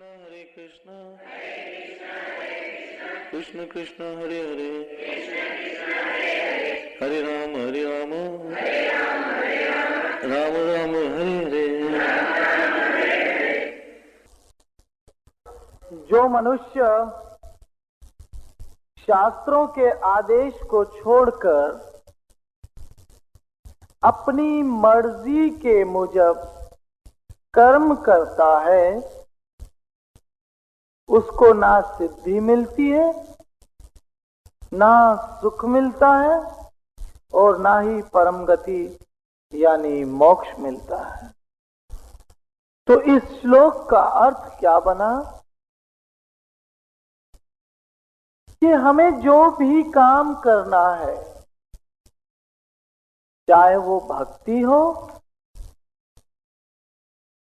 कृष्ण कृष्ण कृष्ण हरे हरे हरे राम राम राम हरे हरे। जो मनुष्य शास्त्रों के आदेश को छोड़कर अपनी मर्जी के मुजब कर्म करता है उसको ना सिद्धि मिलती है, ना सुख मिलता है और ना ही परम गति यानी मोक्ष मिलता है। तो इस श्लोक का अर्थ क्या बना कि हमें जो भी काम करना है, चाहे वो भक्ति हो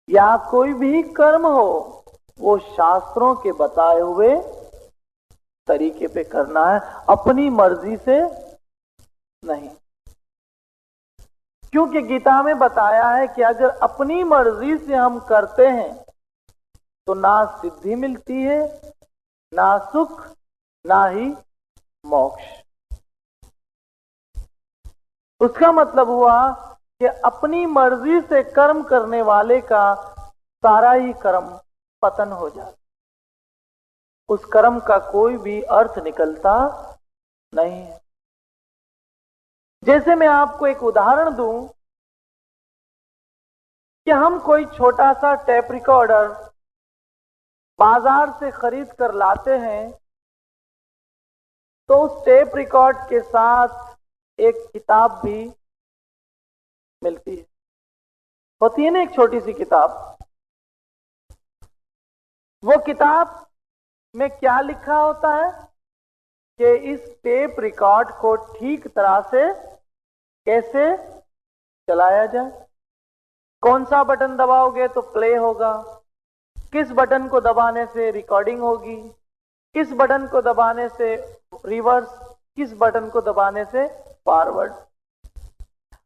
या कोई भी कर्म हो, वो शास्त्रों के बताए हुए तरीके पे करना है, अपनी मर्जी से नहीं। क्योंकि गीता में बताया है कि अगर अपनी मर्जी से हम करते हैं तो ना सिद्धि मिलती है, ना सुख, ना ही मोक्ष। उसका मतलब हुआ कि अपनी मर्जी से कर्म करने वाले का सारा ही कर्म पतन हो जाता, उस कर्म का कोई भी अर्थ निकलता नहीं है। जैसे मैं आपको एक उदाहरण दूं कि हम कोई छोटा सा टेप रिकॉर्डर बाजार से खरीद कर लाते हैं तो उस टेप रिकॉर्ड के साथ एक किताब भी मिलती है, होती है ना, एक छोटी सी किताब। वो किताब में क्या लिखा होता है कि इस टेप रिकॉर्ड को ठीक तरह से कैसे चलाया जाए, कौन सा बटन दबाओगे तो प्ले होगा, किस बटन को दबाने से रिकॉर्डिंग होगी, किस बटन को दबाने से रिवर्स, किस बटन को दबाने से फॉरवर्ड।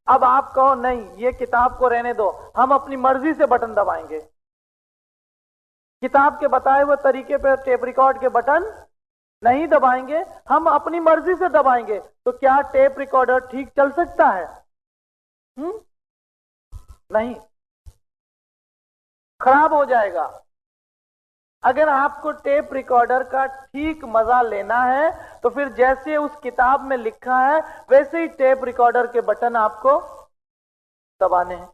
अब आप कहो नहीं, ये किताब को रहने दो, हम अपनी मर्जी से बटन दबाएंगे, किताब के बताए हुए तरीके पर टेप रिकॉर्ड के बटन नहीं दबाएंगे, हम अपनी मर्जी से दबाएंगे, तो क्या टेप रिकॉर्डर ठीक चल सकता है? नहीं, खराब हो जाएगा। अगर आपको टेप रिकॉर्डर का ठीक मजा लेना है तो फिर जैसे उस किताब में लिखा है वैसे ही टेप रिकॉर्डर के बटन आपको दबाने हैं।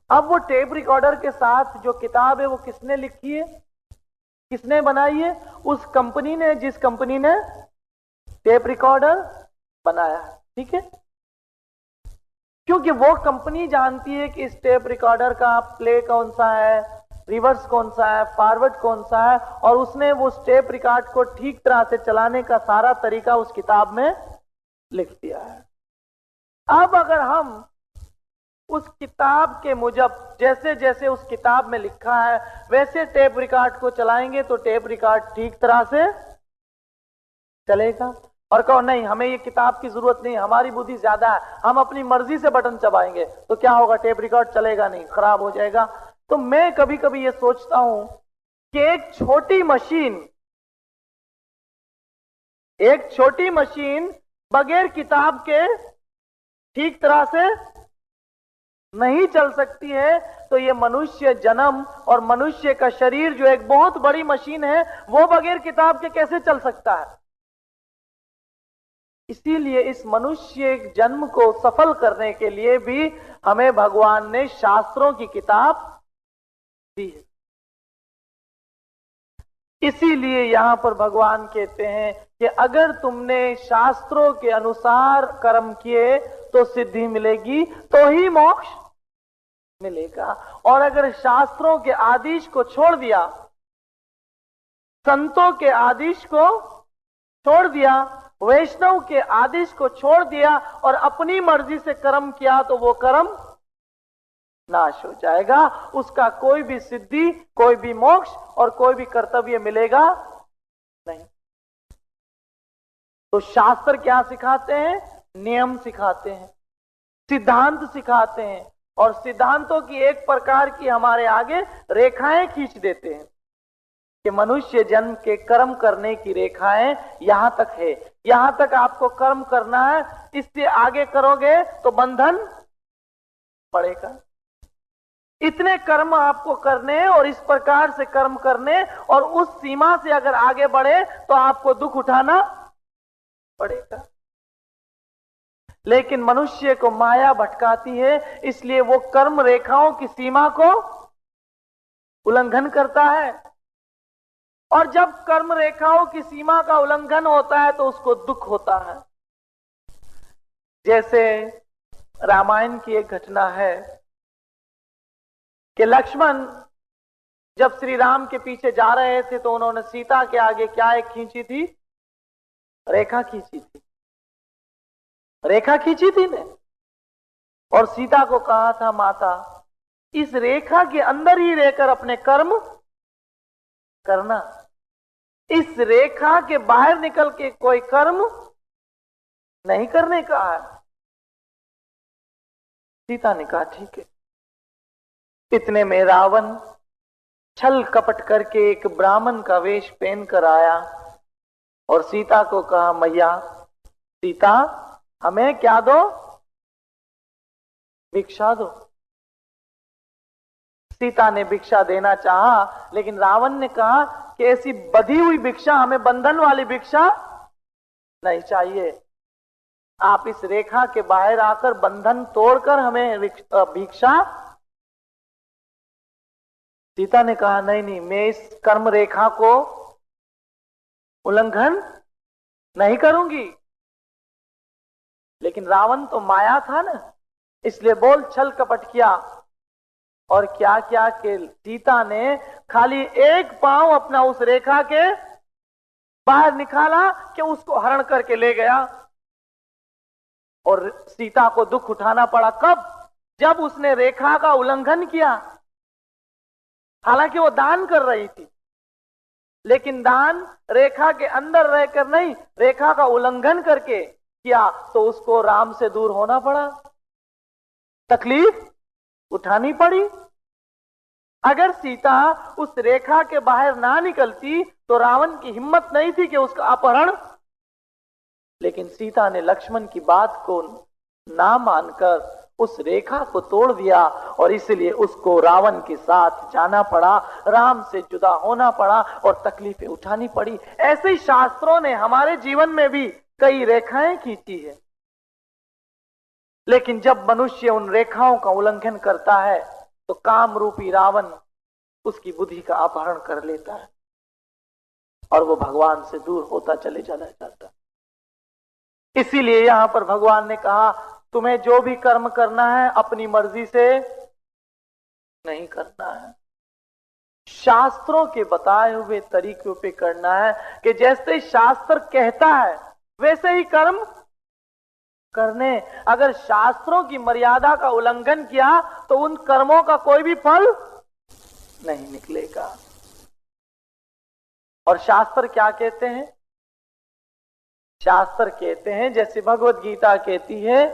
अब वो टेप रिकॉर्डर के साथ जो किताब है वो किसने लिखी है, किसने बनाई है? उस कंपनी ने, जिस कंपनी ने टेप रिकॉर्डर बनाया है, ठीक है। क्योंकि वो कंपनी जानती है कि इस टेप रिकॉर्डर का प्ले कौन सा है, रिवर्स कौन सा है, फॉरवर्ड कौन सा है, और उसने वो टेप रिकॉर्ड को ठीक तरह से चलाने का सारा तरीका उस किताब में लिख दिया है। अब अगर हम उस किताब के मुजब जैसे जैसे उस किताब में लिखा है वैसे टेप रिकॉर्ड को चलाएंगे तो टेप रिकॉर्ड ठीक तरह से चलेगा। और कहो नहीं, हमें ये किताब की जरूरत नहीं, हमारी बुद्धि ज्यादा है, हम अपनी मर्जी से बटन दबाएंगे, तो क्या होगा? टेप रिकॉर्ड चलेगा नहीं, खराब हो जाएगा। तो मैं कभी कभी ये सोचता हूं कि एक छोटी मशीन बगैर किताब के ठीक तरह से नहीं चल सकती है, तो ये मनुष्य जन्म और मनुष्य का शरीर जो एक बहुत बड़ी मशीन है वो बगैर किताब के कैसे चल सकता है? इसीलिए इस मनुष्य जन्म को सफल करने के लिए भी हमें भगवान ने शास्त्रों की किताब दी है। इसीलिए यहां पर भगवान कहते हैं कि अगर तुमने शास्त्रों के अनुसार कर्म किए तो सिद्धि मिलेगी, तो ही मोक्ष मिलेगा। और अगर शास्त्रों के आदेश को छोड़ दिया, संतों के आदेश को छोड़ दिया, वैष्णव के आदेश को छोड़ दिया और अपनी मर्जी से कर्म किया, तो वो कर्म नाश हो जाएगा, उसका कोई भी सिद्धि, कोई भी मोक्ष और कोई भी कर्तव्य मिलेगा नहीं। तो शास्त्र क्या सिखाते हैं? नियम सिखाते हैं, सिद्धांत सिखाते हैं, और सिद्धांतों की एक प्रकार की हमारे आगे रेखाएं खींच देते हैं कि मनुष्य जन्म के कर्म करने की रेखाएं यहां तक है, यहां तक आपको कर्म करना है, इससे आगे करोगे तो बंधन पड़ेगा। इतने कर्म आपको करने और इस प्रकार से कर्म करने और उस सीमा से अगर आगे बढ़े तो आपको दुख उठाना पड़ेगा। लेकिन मनुष्य को माया भटकाती है, इसलिए वो कर्म रेखाओं की सीमा को उल्लंघन करता है। और जब कर्म रेखाओं की सीमा का उल्लंघन होता है तो उसको दुख होता है। जैसे रामायण की एक घटना है कि लक्ष्मण जब श्री राम के पीछे जा रहे थे तो उन्होंने सीता के आगे क्या एक खींची थी? रेखा खींची थी, रेखा खींची थी ने, और सीता को कहा था माता इस रेखा के अंदर ही रहकर अपने कर्म करना, इस रेखा के बाहर निकल के कोई कर्म नहीं करने का है। सीता ने कहा ठीक है। इतने में रावण छल कपट करके एक ब्राह्मण का वेश पहन कर आया और सीता को कहा मैया सीता हमें क्या दो? भिक्षा दो। सीता ने भिक्षा देना चाहा, लेकिन रावण ने कहा कि ऐसी बधी हुई भिक्षा, हमें बंधन वाली भिक्षा नहीं चाहिए। आप इस रेखा के बाहर आकर बंधन तोड़कर हमें भिक्षा। सीता ने कहा नहीं नहीं, मैं इस कर्म रेखा को उल्लंघन नहीं करूंगी। लेकिन रावण तो माया था ना, इसलिए बोल छल कपट किया। और क्या क्या कि सीता ने खाली एक पांव अपना उस रेखा के बाहर निकाला कि उसको हरण करके ले गया। और सीता को दुख उठाना पड़ा कब? जब उसने रेखा का उल्लंघन किया। हालांकि वो दान कर रही थी, लेकिन दान रेखा के अंदर रहकर नहीं, रेखा का उल्लंघन करके किया, तो उसको राम से दूर होना पड़ा, तकलीफ उठानी पड़ी। अगर सीता उस रेखा के बाहर ना निकलती तो रावण की हिम्मत नहीं थी कि उसका अपहरण। लेकिन सीता ने लक्ष्मण की बात को ना मानकर उस रेखा को तोड़ दिया और इसलिए उसको रावण के साथ जाना पड़ा, राम से जुदा होना पड़ा और तकलीफें उठानी पड़ी। ऐसे ही शास्त्रों ने हमारे जीवन में भी कई रेखाएं खींची है। लेकिन जब मनुष्य उन रेखाओं का उल्लंघन करता है तो काम रूपी रावण उसकी बुद्धि का अपहरण कर लेता है और वो भगवान से दूर होता चले चला जाता है। इसीलिए यहां पर भगवान ने कहा तुम्हें जो भी कर्म करना है अपनी मर्जी से नहीं करना है, शास्त्रों के बताए हुए तरीकों पे करना है कि जैसे शास्त्र कहता है वैसे ही कर्म करने। अगर शास्त्रों की मर्यादा का उल्लंघन किया तो उन कर्मों का कोई भी फल नहीं निकलेगा। और शास्त्र क्या कहते हैं? शास्त्र कहते हैं, जैसे भगवत गीता कहती है,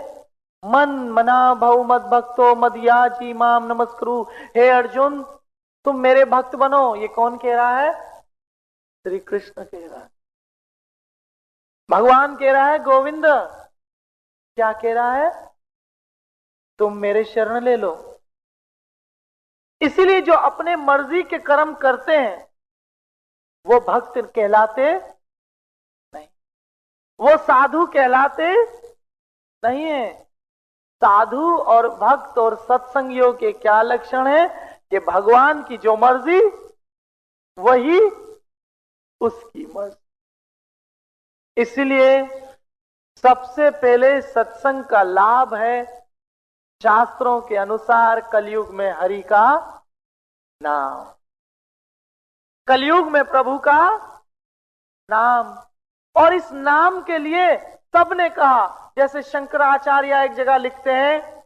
मन मना भव मद भक्तो मदयाची माम नमस्कुरु। हे अर्जुन तुम मेरे भक्त बनो। ये कौन कह रहा है? श्री कृष्ण कह रहा है। भगवान कह रहा है गोविंद क्या कह रहा है? तुम मेरे शरण ले लो। इसीलिए जो अपने मर्जी के कर्म करते हैं वो भक्त कहलाते नहीं, वो साधु कहलाते नहीं है। साधु और भक्त और सत्संगियों के क्या लक्षण है कि भगवान की जो मर्जी वही उसकी मर्जी। इसलिए सबसे पहले सत्संग का लाभ है शास्त्रों के अनुसार कलयुग में हरि का नाम, कलयुग में प्रभु का नाम। और इस नाम के लिए सबने कहा, जैसे शंकराचार्य एक जगह लिखते हैं,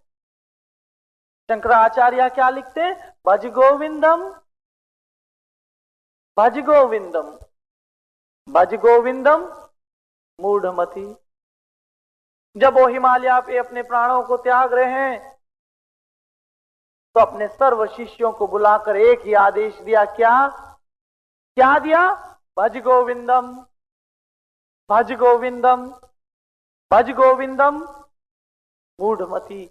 शंकराचार्य क्या लिखते हैं? भज गोविंदम भज गोविंदम भज गोविंदम मूढ़मति। जब वो हिमालय पे अपने प्राणों को त्याग रहे हैं तो अपने सर्व शिष्यों को बुलाकर एक ही आदेश दिया, क्या क्या दिया? भज गोविंदम, भज गोविंदम, भज गोविंदम। मूढ़मति,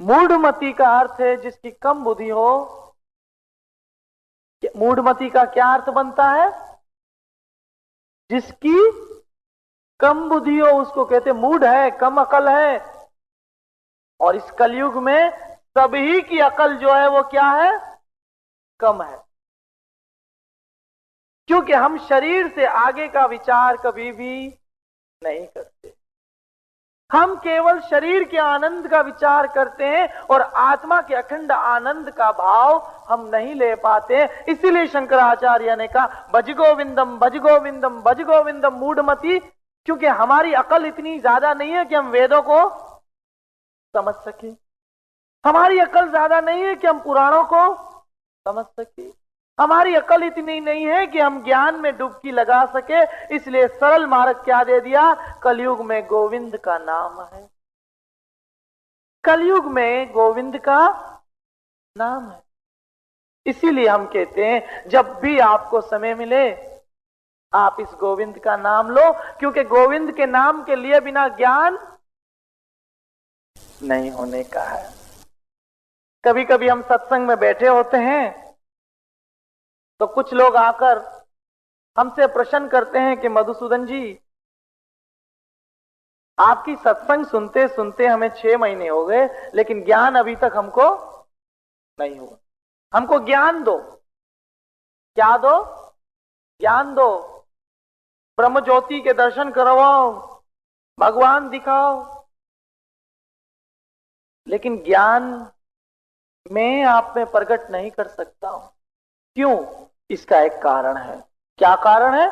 मूढ़मति का अर्थ है जिसकी कम बुद्धि हो। मूढ़मति का क्या अर्थ बनता है? जिसकी कम बुद्धि हो उसको कहते मूढ़ है, कम अकल है। और इस कलयुग में सभी की अकल जो है वो क्या है? कम है। क्योंकि हम शरीर से आगे का विचार कभी भी नहीं करते। हम केवल शरीर के आनंद का विचार करते हैं और आत्मा के अखंड आनंद का भाव हम नहीं ले पाते। इसीलिए शंकराचार्य ने कहा भज गोविंदम, भज गोविंदम, भज गोविंदम मूढ़मति। क्योंकि हमारी अकल इतनी ज्यादा नहीं है कि हम वेदों को समझ सके, हमारी अकल ज्यादा नहीं है कि हम पुराणों को समझ सके, हमारी अकल इतनी नहीं है कि हम ज्ञान में डुबकी लगा सके। इसलिए सरल मार्ग क्या दे दिया? कलयुग में गोविंद का नाम है, कलयुग में गोविंद का नाम है। इसीलिए हम कहते हैं जब भी आपको समय मिले आप इस गोविंद का नाम लो, क्योंकि गोविंद के नाम के लिए बिना ज्ञान नहीं होने का है। कभी कभी हम सत्संग में बैठे होते हैं तो कुछ लोग आकर हमसे प्रश्न करते हैं कि मधुसूदन जी, आपकी सत्संग सुनते सुनते हमें 6 महीने हो गए लेकिन ज्ञान अभी तक हमको नहीं हुआ, हमको ज्ञान दो। क्या दो? ज्ञान दो, ब्रह्म ज्योति के दर्शन करवाओ, भगवान दिखाओ। लेकिन ज्ञान मैं आप में प्रकट नहीं कर सकता हूं। क्यों? इसका एक कारण है। क्या कारण है?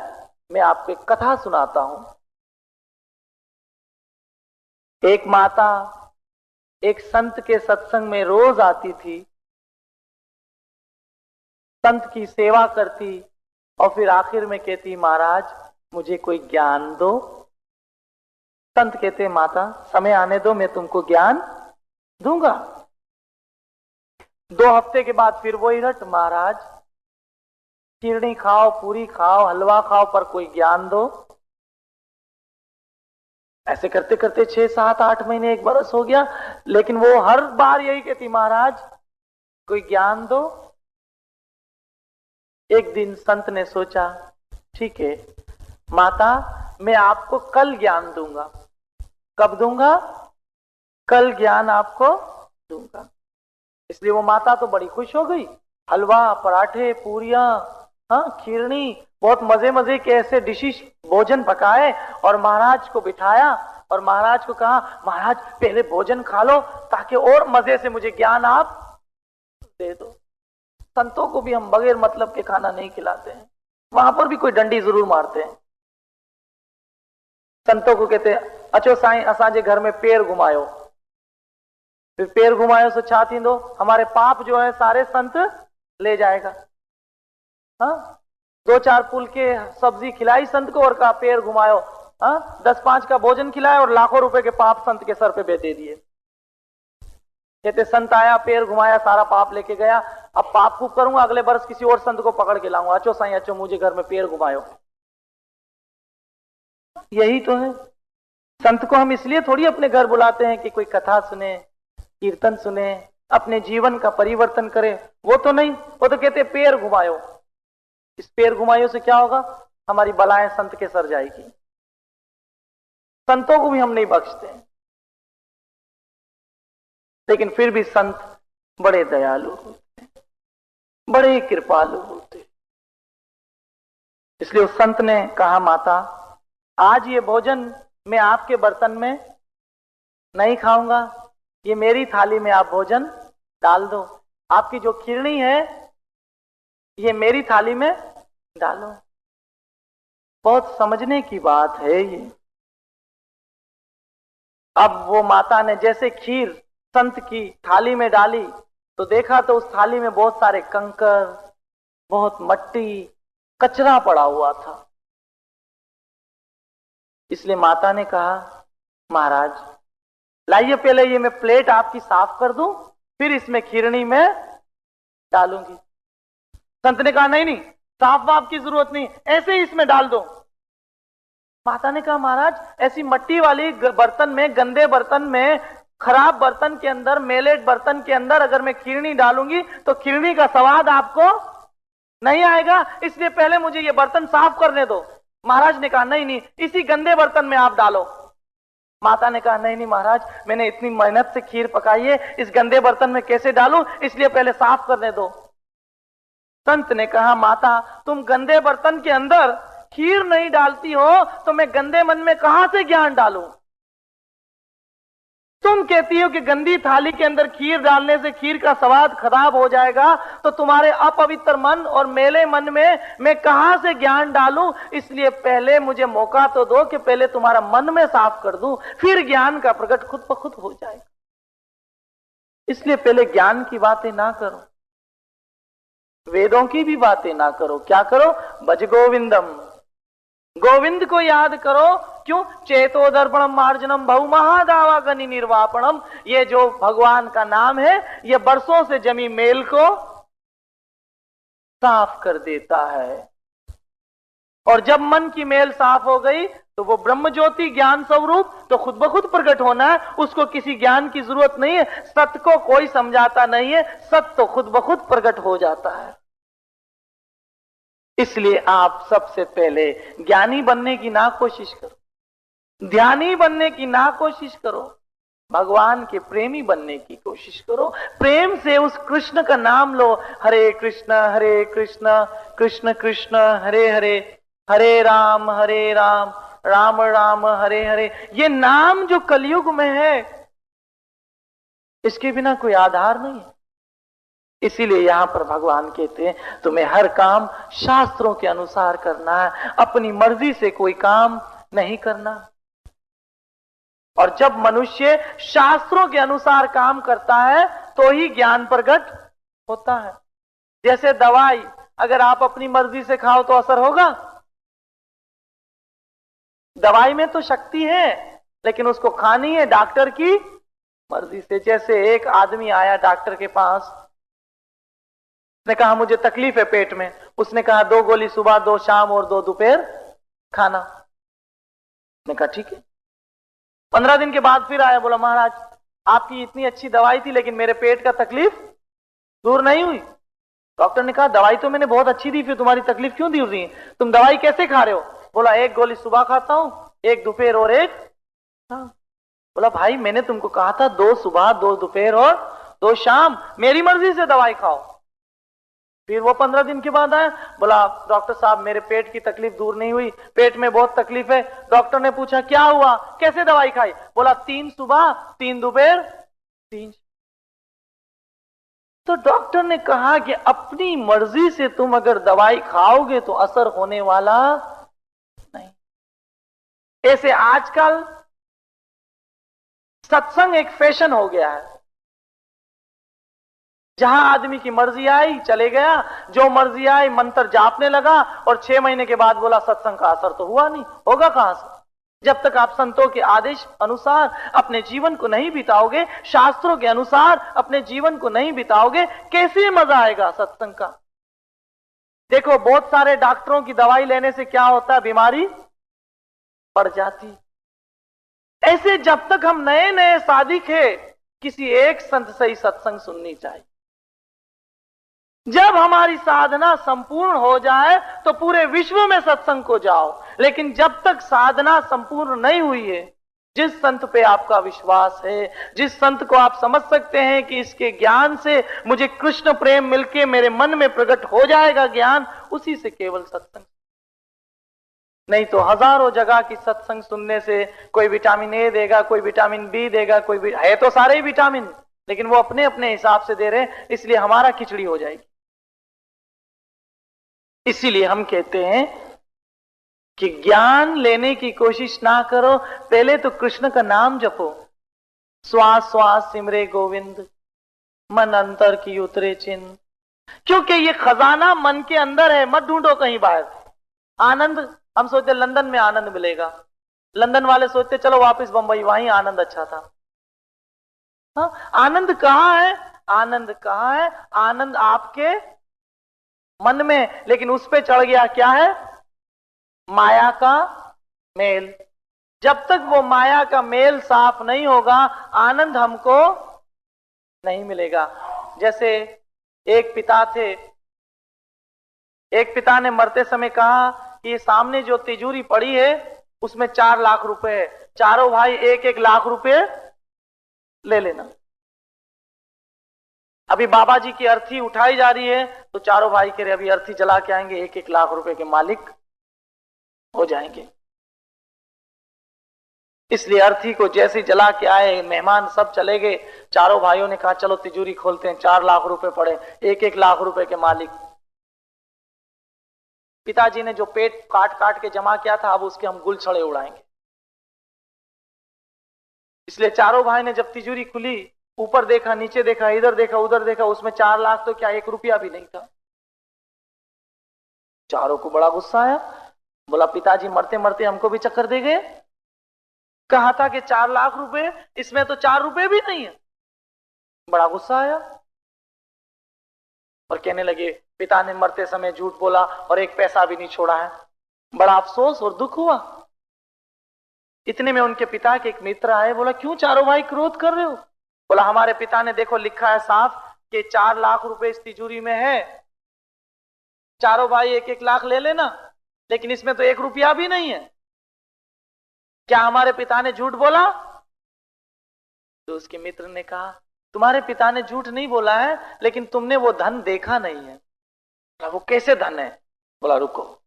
मैं आपको एक कथा सुनाता हूं। एक माता एक संत के सत्संग में रोज आती थी, संत की सेवा करती और फिर आखिर में कहती महाराज मुझे कोई ज्ञान दो। संत कहते माता समय आने दो, मैं तुमको ज्ञान दूंगा। 2 हफ्ते के बाद फिर वही रट, महाराज खीरणी खाओ, पूरी खाओ, हलवा खाओ, पर कोई ज्ञान दो। ऐसे करते करते 6, 7, 8 महीने, 1 बरस हो गया, लेकिन वो हर बार यही कहती महाराज कोई ज्ञान दो। एक दिन संत ने सोचा ठीक है माता मैं आपको कल ज्ञान दूंगा। कब दूंगा? कल ज्ञान आपको दूंगा। इसलिए वो माता तो बड़ी खुश हो गई, हलवा, पराठे, पूरियां, खीरणी, बहुत मजे मजे के ऐसे डिशेस भोजन पकाए और महाराज को बिठाया और महाराज को कहा महाराज पहले भोजन खा लो ताकि और मजे से मुझे ज्ञान आप दे दो। संतों को भी हम बगैर मतलब के खाना नहीं खिलाते हैं, वहां पर भी कोई डंडी जरूर मारते हैं। संतों को कहते हैं अचो साईं असांजे घर में पैर घुमायो, फिर पैर घुमायो सो छा थींदो, हमारे पाप जो है सारे संत ले जाएगा। 2-4 फूल के सब्जी खिलाई संत को और कहा पैर घुमायो, 10-5 का भोजन खिलाया और लाखों रुपए के पाप संत के सर पे दे दिए। कहते संत आया, पैर घुमाया, सारा पाप लेके गया, अब पाप खूब करूंगा, अगले बरस किसी और संत को पकड़ के लाऊंगा, अचो साईं अचो मुझे घर में पैर घुमायो। यही तो है। संत को हम इसलिए थोड़ी अपने घर बुलाते हैं कि कोई कथा सुने, कीर्तन सुने, अपने जीवन का परिवर्तन करे, वो तो नहीं। वो तो कहते पैर घुमायो। इस पैर घुमायो से क्या होगा? हमारी बलाएं संत के सर जाएगी। संतों को भी हम नहीं बख्शते हैं, लेकिन फिर भी संत बड़े दयालु होते हैं, बड़े कृपालु होते। इसलिए उस संत ने कहा माता आज ये भोजन मैं आपके बर्तन में नहीं खाऊंगा, ये मेरी थाली में आप भोजन डाल दो। आपकी जो खीरणी है ये मेरी थाली में डालो। बहुत समझने की बात है ये। अब वो माता ने जैसे खीर संत की थाली में डाली तो देखा तो उस थाली में बहुत सारे कंकर, बहुत मट्टी, कचरा पड़ा हुआ था। इसलिए माता ने कहा महाराज लाइए पहले ये मैं प्लेट आपकी साफ कर दूं, फिर इसमें खीरणी में डालूंगी। संत ने कहा नहीं नहीं, साफ वाफ की जरूरत नहीं, ऐसे ही इसमें डाल दो। माता ने कहा महाराज ऐसी मट्टी वाली बर्तन में, गंदे बर्तन में, खराब बर्तन के अंदर, मेलेट बर्तन के अंदर अगर मैं खीरणी डालूंगी तो खीरणी का स्वाद आपको नहीं आएगा, इसलिए पहले मुझे ये बर्तन साफ करने दो। महाराज ने कहा नहीं नहीं, इसी गंदे बर्तन में आप डालो। माता ने कहा नहीं नहीं महाराज, मैंने इतनी मेहनत से खीर पकाई है, इस गंदे बर्तन में कैसे डालूं, इसलिए पहले साफ करने दो। संत ने कहा माता तुम गंदे बर्तन के अंदर खीर नहीं डालती हो तो मैं गंदे मन में कहां से ज्ञान डालूं। तुम कहती हो कि गंदी थाली के अंदर खीर डालने से खीर का स्वाद खराब हो जाएगा, तो तुम्हारे अपवित्र मन और मेले मन में मैं कहां से ज्ञान डालूं, इसलिए पहले मुझे मौका तो दो कि पहले तुम्हारा मन में साफ कर दूं, फिर ज्ञान का प्रकट खुद ब खुद हो जाएगा। इसलिए पहले ज्ञान की बातें ना करो, वेदों की भी बातें ना करो, क्या करो, भज गोविंदम, गोविंद को याद करो। क्यों, चेतो दर्पणम मार्जनम बहु महादावा गनि निर्वापणम, ये जो भगवान का नाम है ये बरसों से जमी मेल को साफ कर देता है। और जब मन की मेल साफ हो गई तो वो ब्रह्म ज्योति ज्ञान स्वरूप तो खुद ब खुद प्रकट होना है, उसको किसी ज्ञान की जरूरत नहीं है, सत्य को कोई समझाता नहीं है, सत्य तो खुद ब खुद प्रकट हो जाता है। इसलिए आप सबसे पहले ज्ञानी बनने की ना कोशिश करो, ध्यानी बनने की ना कोशिश करो, भगवान के प्रेमी बनने की कोशिश करो। प्रेम से उस कृष्ण का नाम लो, हरे कृष्ण कृष्ण कृष्ण हरे हरे, हरे राम राम राम हरे हरे। ये नाम जो कलयुग में है इसके बिना कोई आधार नहीं है। इसीलिए यहां पर भगवान कहते हैं तुम्हें हर काम शास्त्रों के अनुसार करना है, अपनी मर्जी से कोई काम नहीं करना। और जब मनुष्य शास्त्रों के अनुसार काम करता है तो ही ज्ञान प्रकट होता है। जैसे दवाई अगर आप अपनी मर्जी से खाओ तो असर होगा, दवाई में तो शक्ति है लेकिन उसको खानी है डॉक्टर की मर्जी से। जैसे एक आदमी आया डॉक्टर के पास, उसने कहा मुझे तकलीफ है पेट में, उसने कहा 2 गोली सुबह, 2 शाम और 2 दोपहर खाना। उसने कहा ठीक है। 15 दिन के बाद फिर आया, बोला महाराज आपकी इतनी अच्छी दवाई थी लेकिन मेरे पेट का तकलीफ दूर नहीं हुई। डॉक्टर ने कहा दवाई तो मैंने बहुत अच्छी दी, फिर तुम्हारी तकलीफ क्यों दूर नहीं, तुम दवाई कैसे खा रहे हो? बोला 1 गोली सुबह खाता हूं, 1 दोपहर और 1 शाम। बोला भाई मैंने तुमको कहा था 2 सुबह, 2 दोपहर और 2 शाम, मेरी मर्जी से दवाई खाओ। फिर वो 15 दिन के बाद आया, बोला डॉक्टर साहब मेरे पेट की तकलीफ दूर नहीं हुई, पेट में बहुत तकलीफ है। डॉक्टर ने पूछा क्या हुआ, कैसे दवाई खाई? बोला 3 सुबह, 3 दोपहर, 3। तो डॉक्टर ने कहा कि अपनी मर्जी से तुम अगर दवाई खाओगे तो असर होने वाला नहीं। ऐसे आजकल सत्संग एक फैशन हो गया है, जहां आदमी की मर्जी आई चले गया, जो मर्जी आई मंत्र जापने लगा और 6 महीने के बाद बोला सत्संग का असर तो हुआ नहीं। होगा कहां से? जब तक आप संतों के आदेश अनुसार अपने जीवन को नहीं बिताओगे, शास्त्रों के अनुसार अपने जीवन को नहीं बिताओगे, कैसे मजा आएगा सत्संग का? देखो बहुत सारे डॉक्टरों की दवाई लेने से क्या होता है, बीमारी बढ़ जाती। ऐसे जब तक हम नए नए साधिक है, किसी एक संत से ही सत्संग सुननी चाहिए। जब हमारी साधना संपूर्ण हो जाए तो पूरे विश्व में सत्संग को जाओ, लेकिन जब तक साधना संपूर्ण नहीं हुई है, जिस संत पे आपका विश्वास है, जिस संत को आप समझ सकते हैं कि इसके ज्ञान से मुझे कृष्ण प्रेम मिलके मेरे मन में प्रकट हो जाएगा ज्ञान, उसी से केवल सत्संग। नहीं तो हजारों जगह की सत्संग सुनने से कोई विटामिन ए देगा, कोई विटामिन बी देगा, कोई है तो सारे ही विटामिन, लेकिन वो अपने अपने हिसाब से दे रहे हैं, इसलिए हमारा खिचड़ी हो जाएगी। इसीलिए हम कहते हैं कि ज्ञान लेने की कोशिश ना करो, पहले तो कृष्ण का नाम जपो। श्वास श्वास सिमरे गोविंद, मन अंतर की उतरे चिन्ह, क्योंकि ये खजाना मन के अंदर है, मत ढूंढो कहीं बाहर। आनंद हम सोचते लंदन में आनंद मिलेगा, लंदन वाले सोचते चलो वापस बंबई, वहीं आनंद अच्छा था। हाँ, आनंद कहां है? आनंद कहाँ है? आनंद आपके मन में, लेकिन उस पे चढ़ गया क्या है? माया का मेल। जब तक वो माया का मेल साफ नहीं होगा, आनंद हमको नहीं मिलेगा। जैसे एक पिता थे, एक पिता ने मरते समय कहा कि ये सामने जो तिजोरी पड़ी है उसमें 4 लाख रुपए है, चारों भाई 1-1 लाख रुपए ले लेना। अभी बाबा जी की अर्थी उठाई जा रही है तो चारों भाई कह रहे अभी अर्थी जला के आएंगे, 1-1 लाख रुपए के मालिक हो जाएंगे। इसलिए अर्थी को जैसे जला के आए, मेहमान सब चले गए, चारों भाइयों ने कहा चलो तिजोरी खोलते हैं, 4 लाख रुपए पड़े, 1-1 लाख रुपए के मालिक। पिताजी ने जो पेट काट काट के जमा किया था अब उसके हम गुलछड़े उड़ाएंगे। इसलिए चारों भाई ने जब तिजोरी खुली, ऊपर देखा, नीचे देखा, इधर देखा, उधर देखा, उसमें 4 लाख तो क्या 1 रुपया भी नहीं था। चारों को बड़ा गुस्सा आया, बोला पिताजी मरते मरते हमको भी चक्कर दे गए, कहा था कि 4 लाख रुपए, इसमें तो 4 रुपए भी नहीं है। बड़ा गुस्सा आया और कहने लगे पिता ने मरते समय झूठ बोला और 1 पैसा भी नहीं छोड़ा है। बड़ा अफसोस और दुख हुआ। इतने में उनके पिता के एक मित्र आए, बोला क्यों चारों भाई क्रोध कर रहे हो? बोला हमारे पिता ने देखो लिखा है साफ कि 4 लाख रुपए इस तिजोरी में है, चारों भाई 1-1 लाख ले लेना, लेकिन इसमें तो 1 रुपया भी नहीं है। क्या हमारे पिता ने झूठ बोला? तो उसके मित्र ने कहा तुम्हारे पिता ने झूठ नहीं बोला है, लेकिन तुमने वो धन देखा नहीं है। वो कैसे धन है? बोला रुको,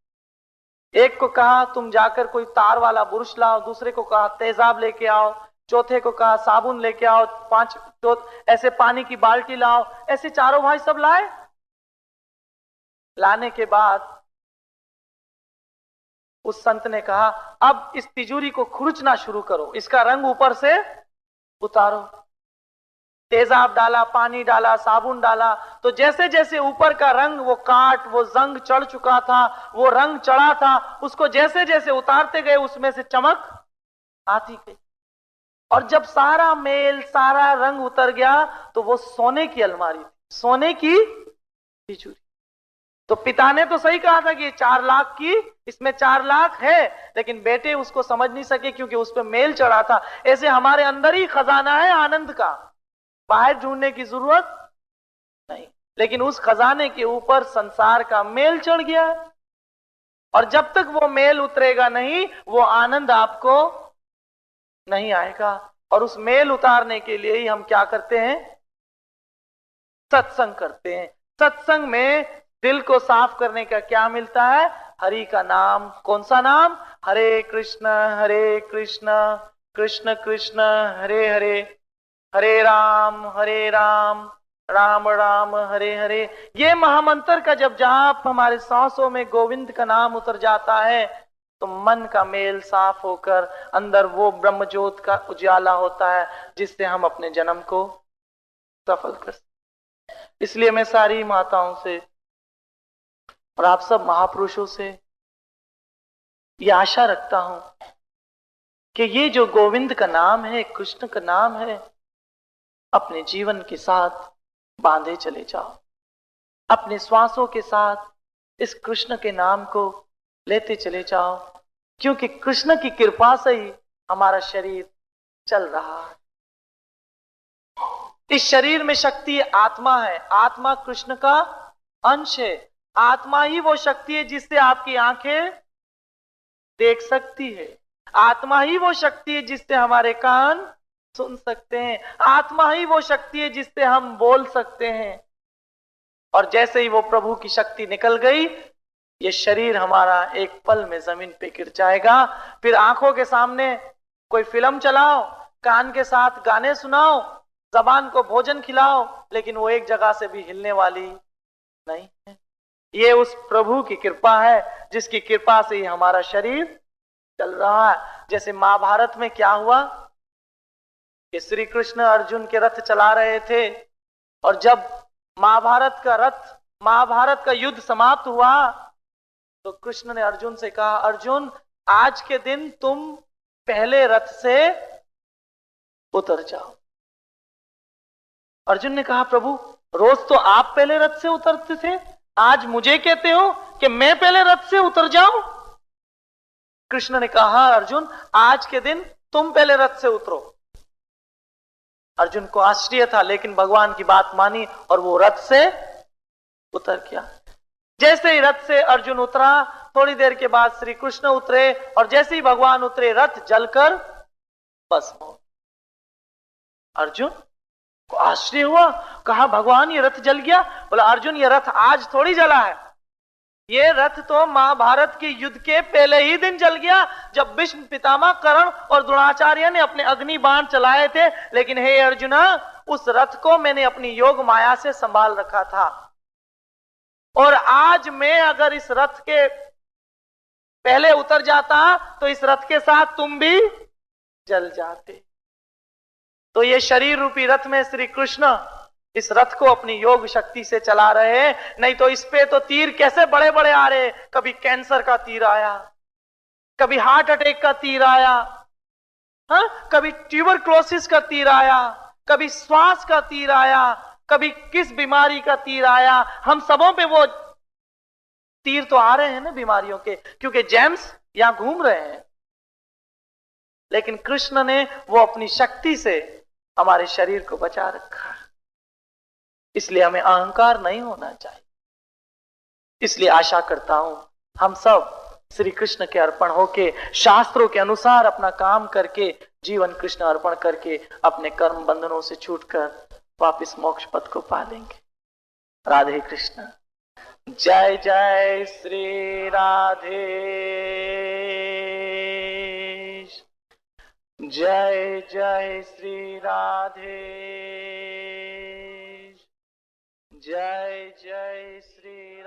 एक को कहा तुम जाकर कोई तार वाला बुरुश लाओ, दूसरे को कहा तेजाब लेके आओ, चौथे को कहा साबुन लेके आओ, 5 ऐसे पानी की बाल्टी लाओ। ऐसे चारों भाई सब लाए। लाने के बाद उस संत ने कहा अब इस तिजोरी को खुरचना शुरू करो, इसका रंग ऊपर से उतारो। तेजाब डाला, पानी डाला, साबुन डाला, तो जैसे जैसे ऊपर का रंग वो काट, वो जंग चढ़ चुका था, वो रंग चढ़ा था, उसको जैसे जैसे उतारते गए उसमें से चमक आती गई। और जब सारा मेल, सारा रंग उतर गया तो वो सोने की अलमारी थी, सोने की तिजोरी। तो पिता ने तो सही कहा था कि 4 लाख की, इसमें 4 लाख है, लेकिन बेटे उसको समझ नहीं सके क्योंकि उस पर मेल चढ़ा था। ऐसे हमारे अंदर ही खजाना है आनंद का, बाहर ढूंढने की जरूरत नहीं, लेकिन उस खजाने के ऊपर संसार का मेल चढ़ गया है। और जब तक वो मेल उतरेगा नहीं, वो आनंद आपको नहीं आएगा। और उस मेल उतारने के लिए ही हम क्या करते हैं? सत्संग करते हैं। सत्संग में दिल को साफ करने का क्या मिलता है? हरि का नाम। कौन सा नाम? हरे कृष्ण कृष्ण कृष्ण हरे हरे, हरे राम राम राम हरे हरे। ये महामंत्र का जब जाप हमारे सांसों में गोविंद का नाम उतर जाता है तो मन का मेल साफ होकर अंदर वो ब्रह्म ज्योत का उजाला होता है जिससे हम अपने जन्म को सफल कर सकते। इसलिए मैं सारी माताओं से और आप सब महापुरुषों से ये आशा रखता हूं कि ये जो गोविंद का नाम है, कृष्ण का नाम है, अपने जीवन के साथ बांधे चले जाओ। अपने श्वासों के साथ इस कृष्ण के नाम को लेते चले जाओ, क्योंकि कृष्ण की कृपा से ही हमारा शरीर चल रहा है। इस शरीर में शक्ति आत्मा है, आत्मा कृष्ण का अंश है। आत्मा ही वो शक्ति है जिससे आपकी आंखें देख सकती है, आत्मा ही वो शक्ति है जिससे हमारे कान सुन सकते हैं, आत्मा ही वो शक्ति है जिससे हम बोल सकते हैं। और जैसे ही वो प्रभु की शक्ति निकल गई, ये शरीर हमारा एक पल में जमीन पे गिर जाएगा। फिर आंखों के सामने कोई फिल्म चलाओ, कान के साथ गाने सुनाओ, जबान को भोजन खिलाओ, लेकिन वो एक जगह से भी हिलने वाली नहीं है। ये उस प्रभु की कृपा है जिसकी कृपा से ही हमारा शरीर चल रहा है। जैसे महाभारत में क्या हुआ कि श्री कृष्ण अर्जुन के रथ चला रहे थे, और जब महाभारत का युद्ध समाप्त हुआ तो कृष्ण ने अर्जुन से कहा, अर्जुन आज के दिन तुम पहले रथ से उतर जाओ। अर्जुन ने कहा प्रभु रोज तो आप पहले रथ से उतरते थे, आज मुझे कहते हो कि मैं पहले रथ से उतर जाऊं? कृष्ण ने कहा अर्जुन आज के दिन तुम पहले रथ से उतरो। अर्जुन को आश्चर्य था, लेकिन भगवान की बात मानी और वो रथ से उतर गया। जैसे ही रथ से अर्जुन उतरा, थोड़ी देर के बाद श्री कृष्ण उतरे और जैसे ही भगवान उतरे रथ जलकर भस्म हो। अर्जुन को आश्चर्य हुआ, कहा भगवान ये रथ जल गया? बोला अर्जुन ये रथ आज थोड़ी जला है, ये रथ तो महाभारत के युद्ध के पहले ही दिन जल गया, जब भीष्म पितामह कर्ण और द्रोणाचार्य ने अपने अग्नि बाण चलाए थे। लेकिन हे अर्जुना, उस रथ को मैंने अपनी योग माया से संभाल रखा था, और आज मैं अगर इस रथ के पहले उतर जाता तो इस रथ के साथ तुम भी जल जाते। तो ये शरीर रूपी रथ में श्री कृष्ण इस रथ को अपनी योग शक्ति से चला रहे हैं, नहीं तो इस पे तो तीर कैसे बड़े बड़े आ रहे। कभी कैंसर का तीर आया, कभी हार्ट अटैक का तीर आया, कभी ट्यूबरक्लोसिस का तीर आया, कभी श्वास का तीर आया, कभी किस बीमारी का तीर आया। हम सबों पे वो तीर तो आ रहे हैं ना बीमारियों के, क्योंकि जेम्स यहां घूम रहे हैं। लेकिन कृष्ण ने वो अपनी शक्ति से हमारे शरीर को बचा रखा, इसलिए हमें अहंकार नहीं होना चाहिए। इसलिए आशा करता हूं हम सब श्री कृष्ण के अर्पण होके शास्त्रों के अनुसार अपना काम करके, जीवन कृष्ण अर्पण करके अपने कर्म बंधनों से छूटकर वापिस मोक्ष पथ को पा लेंगे। राधे कृष्ण। जय जय श्री राधे, जय जय श्री राधे, जय जय श्री